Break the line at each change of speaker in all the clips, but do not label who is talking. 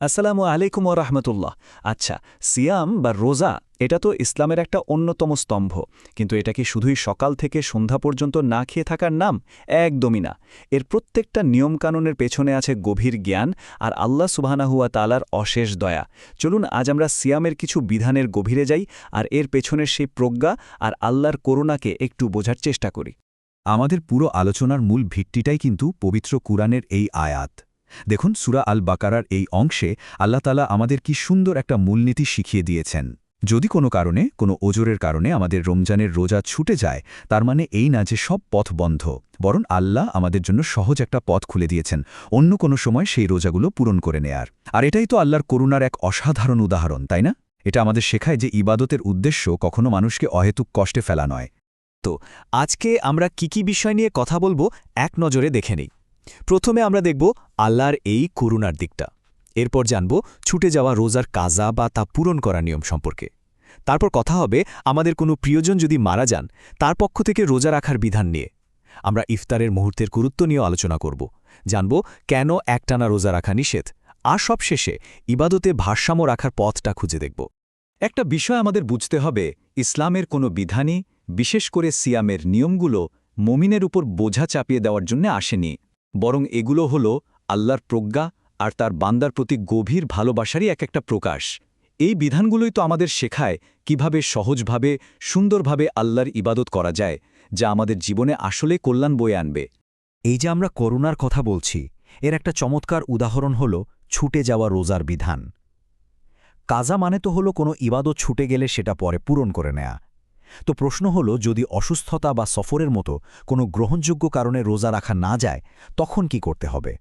আসসালামু আলাইকুম ওয়া রাহমাতুল্লাহ। আচ্ছা, সিয়াম বা রোজা এটা তো ইসলামের একটা অন্যতম স্তম্ভ, কিন্তু এটা কি শুধুই সকাল থেকে সন্ধ্যা পর্যন্ত না খেয়ে থাকার নাম? একদমই না। এর প্রত্যেকটা নিয়মকানুনের পেছনে আছে গভীর জ্ঞান আর আল্লাহ সুবহানাহু ওয়া তাআলার অশেষ দয়া। চলুন আজ আমরা সিয়ামের কিছু বিধানের গভীরে যাই আর এর পেছনের সেই প্রজ্ঞা আর আল্লাহর করুণাকে একটু বোঝার চেষ্টা করি।
আমাদের পুরো আলোচনার মূল ভিত্তিটাই কিন্তু পবিত্র কুরআনের এই আয়াত। দেখুন সূরা আল বাকারার এই অংশে আল্লাহ তাআলা আমাদের কি সুন্দর একটা মূলনীতি শিখিয়ে দিয়েছেন। যদি কোনো কারণে কোনো ওজরের কারণে আমাদের রমজানের রোজা ছুটে যায়, তার মানে এই না যে সব পথ বন্ধ, বরং আল্লাহ আমাদের জন্য সহজ একটা পথ খুলে দিয়েছেন অন্য কোনো সময় সেই রোজাগুলো পূরণ করে নেয়ার। আর এটাই তো আল্লাহর করুণার এক অসাধারণ উদাহরণ, তাই না? এটা আমাদের শেখায় যে ইবাদতের উদ্দেশ্য কখনো মানুষকে অহেতুক কষ্টে ফেলা নয়।
তো আজকে আমরা কি বিষয় নিয়ে কথা বলবো এক নজরে দেখে নিই। প্রথমে আমরা দেখব আল্লাহর এই করুণার দিকটা। এরপর জানব ছুটে যাওয়া রোজার কাজা বা তা পূরণ করা নিয়ম সম্পর্কে। তারপর কথা হবে আমাদের কোনো প্রিয়জন যদি মারা যান তার পক্ষ থেকে রোজা রাখার বিধান নিয়ে। আমরা ইফতারের মুহূর্তের গুরুত্ব নিয়ে আলোচনা করব, জানব কেন একটানা রোজা রাখা নিষেধ, আর সবশেষে ইবাদতে ভারসাম্য রাখার পথটা খুঁজে দেখব।
একটা বিষয় আমাদের বুঝতে হবে, ইসলামের কোনো বিধানই, বিশেষ করে সিয়ামের নিয়মগুলো মুমিনের উপর বোঝা চাপিয়ে দেওয়ার জন্য আসেনি, বরং এগুলো হলো আল্লাহর প্রজ্ঞা আর তার বান্দার প্রতি গভীর ভালোবাসারই একটা প্রকাশ। এই বিধানগুলোই তো আমাদের শেখায় কিভাবে সহজভাবে, সুন্দরভাবে আল্লাহর ইবাদত করা যায়, যা আমাদের জীবনে আসলে কল্যাণ বয়ে আনবে।
এই যে আমরা করুণার কথা বলছি, এর একটা চমৎকার উদাহরণ হল ছুটে যাওয়া রোজার বিধান। কাজা মানে তো হলো কোনো ইবাদত ছুটে গেলে সেটা পরে পূরণ করে নেয়া। তো প্রশ্ন হলো, যদি অসুস্থতা বা সফরের মতো কোনো গ্রহণযোগ্য কারণে রোজা রাখা না যায়, তখন কি করতে হবে?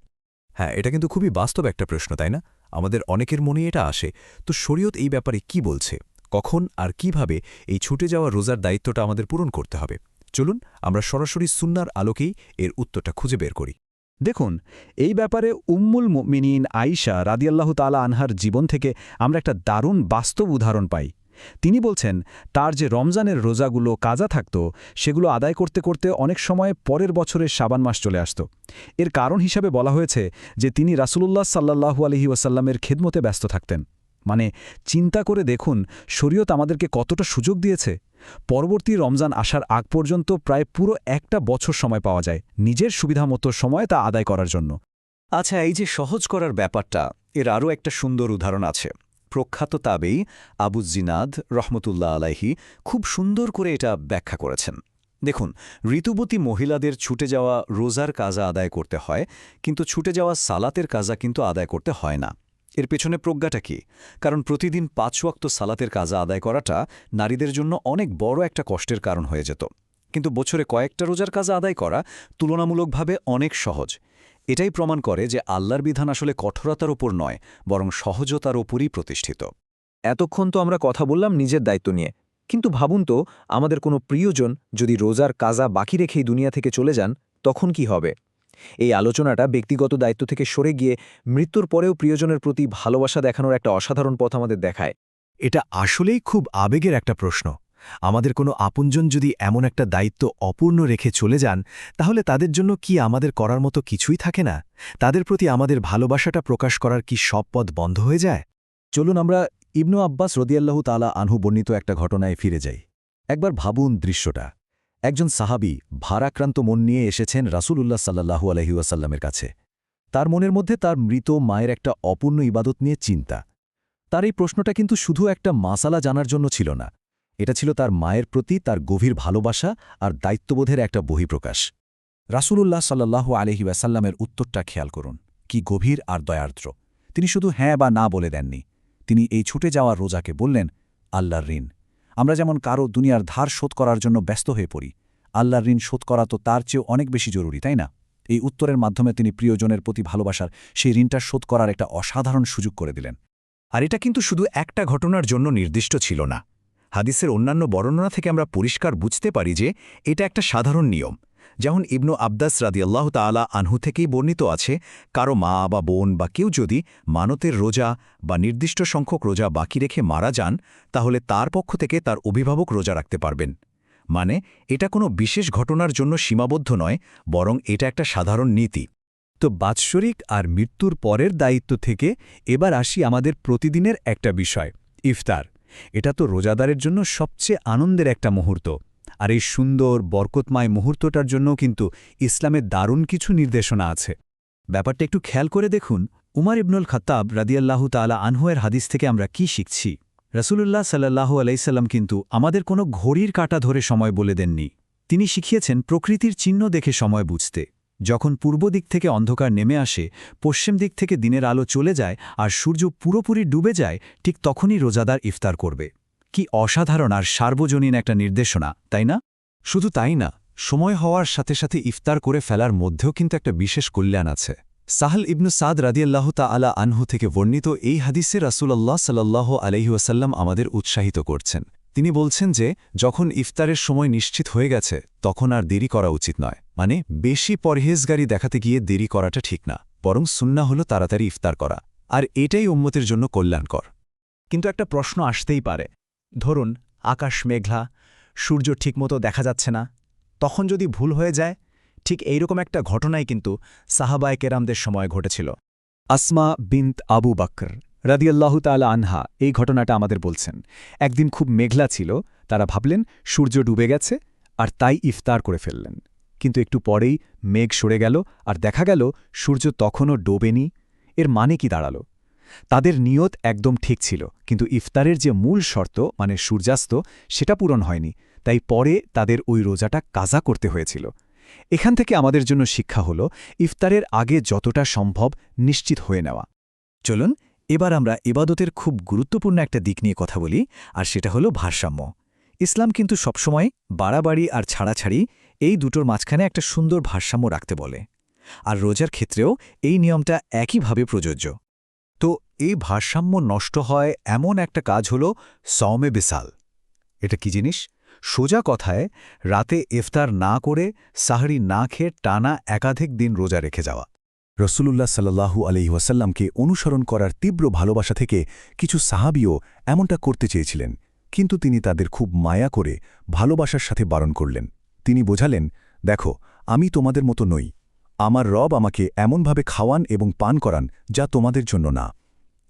হ্যাঁ, এটা কিন্তু খুবই বাস্তব একটা প্রশ্ন, তাই না? আমাদের অনেকের মনে এটা আসে। তো শরীয়ত এই ব্যাপারে কি বলছে, কখন আর কিভাবে এই ছুটে যাওয়া রোজার দায়িত্বটা আমাদের পূরণ করতে হবে? চলুন আমরা সরাসরি সুন্নাহর আলোকেই এর উত্তরটা খুঁজে বের করি।
দেখুন, এই ব্যাপারে উম্মুল মুমিনিন আয়েশা রাদিয়াল্লাহু তাআলা আনহার জীবন থেকে আমরা একটা দারুণ বাস্তব উদাহরণ পাই। তিনি বলছেন, তার যে রমজানের রোজাগুলো কাজা থাকত, সেগুলো আদায় করতে করতে অনেক সময় পরের বছরের শাবান মাস চলে আসত। এর কারণ হিসাবে বলা হয়েছে যে তিনি রাসূলুল্লাহ সাল্লাল্লাহু আলাইহি ওয়াসাল্লামের খেদমতে ব্যস্ত থাকতেন। মানে চিন্তা করে দেখুন, শরীয়ত আমাদেরকে কতটা সুযোগ দিয়েছে। পরবর্তী রমজান আসার আগ পর্যন্ত প্রায় পুরো একটা বছর সময় পাওয়া যায় নিজের সুবিধামতো সময় তা আদায় করার জন্য।
আচ্ছা, এই যে সহজ করার ব্যাপারটা, এর আরও একটা সুন্দর উদাহরণ আছে। প্রখ্যাত তাবেঈ আবু জিনাদ রহমতুল্লাহ আলাইহি খুব সুন্দর করে এটা ব্যাখ্যা করেছেন। দেখুন, ঋতুবতী মহিলাদের ছুটে যাওয়া রোজার কাজা আদায় করতে হয়, কিন্তু ছুটে যাওয়া সালাতের কাজা কিন্তু আদায় করতে হয় না। এর পেছনে প্রজ্ঞাটা কি? কারণ প্রতিদিন ৫ ওয়াক্ত সালাতের কাজা আদায় করাটা নারীদের জন্য অনেক বড় একটা কষ্টের কারণ হয়ে যেত। কিন্তু বছরে কয়েকটা রোজার কাজা আদায় করা তুলনামূলকভাবে অনেক সহজ। এটাই প্রমাণ করে যে আল্লাহর বিধান আসলে কঠোরতার ওপর নয়, বরং সহজতার ওপরই প্রতিষ্ঠিত।
এতক্ষণ তো আমরা কথা বললাম নিজের দায়িত্ব নিয়ে, কিন্তু ভাবুন তো, আমাদের কোনো প্রিয়জন যদি রোজার কাজা বাকি রেখেই দুনিয়া থেকে চলে যান, তখন কি হবে? এই আলোচনাটা ব্যক্তিগত দায়িত্ব থেকে সরে গিয়ে মৃত্যুর পরেও প্রিয়জনের প্রতি ভালোবাসা দেখানোর একটা অসাধারণ পথ আমাদের দেখায়।
এটা আসলেই খুব আবেগের একটা প্রশ্ন। আমাদের কোনো আপনজন যদি এমন একটা দায়িত্ব অপূর্ণ রেখে চলে যান, তাহলে তাদের জন্য কি আমাদের করার মতো কিছুই থাকে না? তাদের প্রতি আমাদের ভালোবাসাটা প্রকাশ করার কি সব পথ বন্ধ হয়ে যায়?
চলুন আমরা ইবনু আব্বাস রদিয়াল্লাহু তাআলা আনহু বর্ণিত একটা ঘটনায় ফিরে যাই। একবার ভাবুন দৃশ্যটা। একজন সাহাবী ভারাক্রান্ত মন নিয়ে এসেছেন রাসূলুল্লাহ সাল্লাল্লাহু আলাইহি ওয়াসাল্লামের কাছে। তার মনের মধ্যে তার মৃত মায়ের একটা অপূর্ণ ইবাদত নিয়ে চিন্তা। তার এই প্রশ্নটা কিন্তু শুধু একটা মাসালা জানার জন্য ছিল না, এটা ছিল তার মায়ের প্রতি তার গভীর ভালোবাসা আর দায়িত্ববোধের একটা বহিঃপ্রকাশ। রাসূলুল্লাহ সাল্লাল্লাহু আলাইহি ওয়াসাল্লামের উত্তরটা খেয়াল করুন, কি গভীর আর দয়ার্দ্র। তিনি শুধু হ্যাঁ বা না বলে দেননি, তিনি এই ছুটে যাওয়া রোজাকে বললেন আল্লাহর ঋণ। আমরা যেমন কারো দুনিয়ার ধার শোধ করার জন্য ব্যস্ত হয়ে পড়ি, আল্লাহর ঋণ শোধ করা তো তার চেয়েও অনেক বেশি জরুরি, তাই না? এই উত্তরের মাধ্যমে তিনি প্রিয়জনের প্রতি ভালোবাসার সেই ঋণটা শোধ করার একটা অসাধারণ সুযোগ করে দিলেন।
আর এটা কিন্তু শুধু একটা ঘটনার জন্য নির্দিষ্ট ছিল না। হাদিসের অন্যান্য বর্ণনা থেকে আমরা পরিষ্কার বুঝতে পারি যে এটা একটা সাধারণ নিয়ম। যেমন ইবনু আব্বাস রাদিয়াল্লাহু তাআলা আনহু থেকেই বর্ণিত আছে, কারো মা বা বোন বা কেউ যদি মানতের রোজা বা নির্দিষ্ট সংখ্যক রোজা বাকি রেখে মারা যান, তাহলে তার পক্ষ থেকে তার অভিভাবক রোজা রাখতে পারবেন। মানে এটা কোনো বিশেষ ঘটনার জন্য সীমাবদ্ধ নয়, বরং এটা একটা সাধারণ নীতি। তো বাৎসরিক আর মৃত্যুর পরের দায়িত্ব থেকে এবার আসি আমাদের প্রতিদিনের একটা বিষয়, ইফতার। এটা তো রোজাদারের জন্য সবচেয়ে আনন্দের একটা মুহূর্ত। আর এই সুন্দর বরকতময় মুহূর্তটার জন্য কিন্তু ইসলামের দারুণ কিছু নির্দেশনা আছে।
ব্যাপারটা একটু খেয়াল করে দেখুন, উমার ইবনুল খাত্তাব রাদিয়াল্লাহু তাআলা আনহুয়ের হাদিস থেকে আমরা কি শিখছি। রাসূলুল্লাহ সাল্লাল্লাহু আলাইহি সাল্লাম কিন্তু আমাদের কোনো ঘড়ির কাঁটা ধরে সময় বলে দেননি। তিনি শিখিয়েছেন প্রকৃতির চিহ্ন দেখে সময় বুঝতে। যখন পূর্ব দিক থেকে অন্ধকার নেমে আসে, পশ্চিম দিক থেকে দিনের আলো চলে যায় আর সূর্য পুরোপুরি ডুবে যায়, ঠিক তখনই রোজাদার ইফতার করবে। কি অসাধারণ আর সার্বজনীন একটা নির্দেশনা, তাই না?
শুধু তাই না, সময় হওয়ার সাথে সাথে ইফতার করে ফেলার মধ্যেও কিন্তু একটা বিশেষ কল্যাণ আছে। সাহল ইবনু সাদ রাদিয়াল্লাহু তাআলা আনহু থেকে বর্ণিত এই হাদিসে রাসূলুল্লাহ সাল্লাল্লাহু আলাইহি ওয়াসাল্লাম আমাদের উৎসাহিত করছেন। তিনি বলছেন যে যখন ইফতারের সময় নিশ্চিত হয়ে গেছে তখন আর দেরি করা উচিত নয়। মানে বেশি পরহেজগারি দেখাতে গিয়ে দেরি করাটা ঠিক না, বরং সুন্নাহ হল তাড়াতাড়ি ইফতার করা। আর এটাই উম্মতের জন্য কল্যাণকর।
কিন্তু একটা প্রশ্ন আসতেই পারে, ধরুন আকাশ মেঘলা, সূর্য ঠিকমতো দেখা যাচ্ছে না, তখন যদি ভুল হয়ে যায়? ঠিক এইরকম একটা ঘটনাই কিন্তু সাহাবায়ে কেরামদের সময় ঘটেছিল। আসমা বিনত আবু বকর রাদিয়াল্লাহু তাআলা আনহা এই ঘটনাটা আমাদের বলছেন। একদিন খুব মেঘলা ছিল, তারা ভাবলেন সূর্য ডুবে গেছে আর তাই ইফতার করে ফেললেন। কিন্তু একটু পরেই মেঘ সরে গেল আর দেখা গেল সূর্য তখনও ডোবেনি। এর মানে কি দাঁড়ালো? তাদের নিয়ত একদম ঠিক ছিল, কিন্তু ইফতারের যে মূল শর্ত মানে সূর্যাস্ত সেটা পূরণ হয়নি, তাই পরে তাদের ওই রোজাটা কাজা করতে হয়েছিল। এখান থেকে আমাদের জন্য শিক্ষা হল ইফতারের আগে যতটা সম্ভব নিশ্চিত হয়ে নেওয়া। চলুন এবার আমরা ইবাদতের খুব গুরুত্বপূর্ণ একটা দিক নিয়ে কথা বলি, আর সেটা হলো ভারসাম্য। ইসলাম কিন্তু সবসময় বাড়াবাড়ি আর ছাড়াছাড়ি এই দুটোর মাঝখানে একটা সুন্দর ভারসাম্য রাখতে বলে, আর রোজার ক্ষেত্রেও এই নিয়মটা একইভাবে প্রযোজ্য।
তো এই ভারসাম্য নষ্ট হয় এমন একটা কাজ হল সওমে বিসাল। এটা কি জিনিস? সোজা কথায় রাতে ইফতার না করে সাহরি না খেয়ে টানা একাধিক দিন রোজা রেখে যাওয়া।
রসূলুল্লাহ সাল্লাল্লাহু আলাইহি ওয়াসাল্লামকে অনুসরণ করার তীব্র ভালোবাসা থেকে কিছু সাহাবীও এমনটা করতে চেয়েছিলেন, কিন্তু তিনি তাদের খুব মায়া করে ভালোবাসার সাথে বারণ করলেন। তিনি বোঝালেন, দেখো, আমি তোমাদের মতো নই। আমার রব আমাকে এমনভাবে খাওয়ান এবং পান করান যা তোমাদের জন্য না।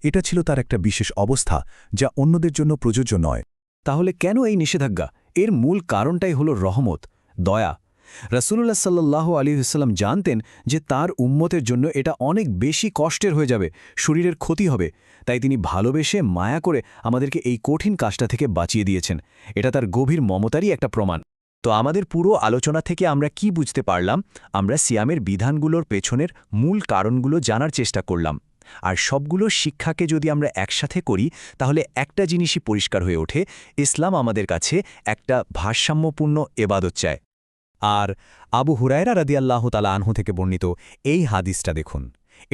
এটা ছিল তার একটা বিশেষ অবস্থা যা অন্যদের জন্য প্রযোজ্য নয়।
তাহলে কেন এই নিষেধাজ্ঞা? এর মূল কারণটাই হল রহমত, দয়া। রাসূলুল্লাহ সাল্লাল্লাহু আলাইহি ওয়াসাল্লাম জানতেন যে তার উম্মতের জন্য এটা অনেক বেশি কষ্টের হয়ে যাবে, শরীরের ক্ষতি হবে, তাই তিনি ভালোবেসে মায়া করে আমাদেরকে এই কঠিন কাজটা থেকে বাঁচিয়ে দিয়েছেন। এটা তার গভীর মমতারই একটা প্রমাণ। তো আমাদের পুরো আলোচনা থেকে আমরা কি বুঝতে পারলাম? আমরা সিয়ামের বিধানগুলোর পেছনের মূল কারণগুলো জানার চেষ্টা করলাম, আর সবগুলো শিক্ষাকে যদি আমরা একসাথে করি তাহলে একটা জিনিসই পরিষ্কার হয়ে ওঠে, ইসলাম আমাদের কাছে একটা ভারসাম্যপূর্ণ ইবাদত চায়। আর আবু হুরায়রা রাদিয়াল্লাহু তাআলা আনহু থেকে বর্ণিত এই হাদিসটা দেখুন,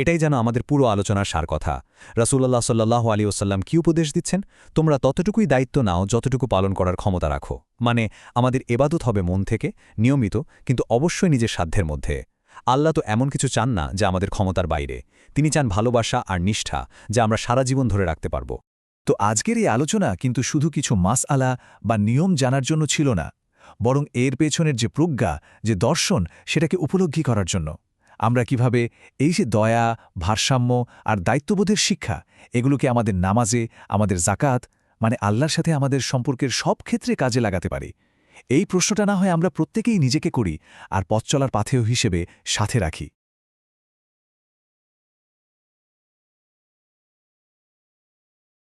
এটাই যেন আমাদের পুরো আলোচনার সার কথা। রাসূলুল্লাহ সাল্লাল্লাহু আলাইহি ওয়াসাল্লাম কি উপদেশ দিচ্ছেন? তোমরা ততটুকুই দায়িত্ব নাও যতটুকু পালন করার ক্ষমতা রাখো। মানে আমাদের ইবাদত হবে মন থেকে, নিয়মিত, কিন্তু অবশ্যই নিজের সাধ্যের মধ্যে। আল্লাহ তো এমন কিছু চান না যা আমাদের ক্ষমতার বাইরে। তিনি চান ভালোবাসা আর নিষ্ঠা, যা আমরা সারা জীবন ধরে রাখতে পারব।
তো আজকের এই আলোচনা কিন্তু শুধু কিছু মাসআলা বা নিয়ম জানার জন্য ছিল না, বরং এর পেছনের যে প্রজ্ঞা, যে দর্শন, সেটাকে উপলব্ধি করার জন্য। আমরা কিভাবে এই যে দয়া, ভারসাম্য আর দায়িত্ববোধের শিক্ষা, এগুলোকে আমাদের নামাজে, আমাদের জাকাত মানে আল্লাহর সাথে আমাদের সম্পর্কের সব ক্ষেত্রে কাজে লাগাতে পারি, এই প্রশ্নটা না হয় আমরা প্রত্যেকেই নিজেকে করি আর পথ চলার পাথেয় হিসেবে সাথে রাখি।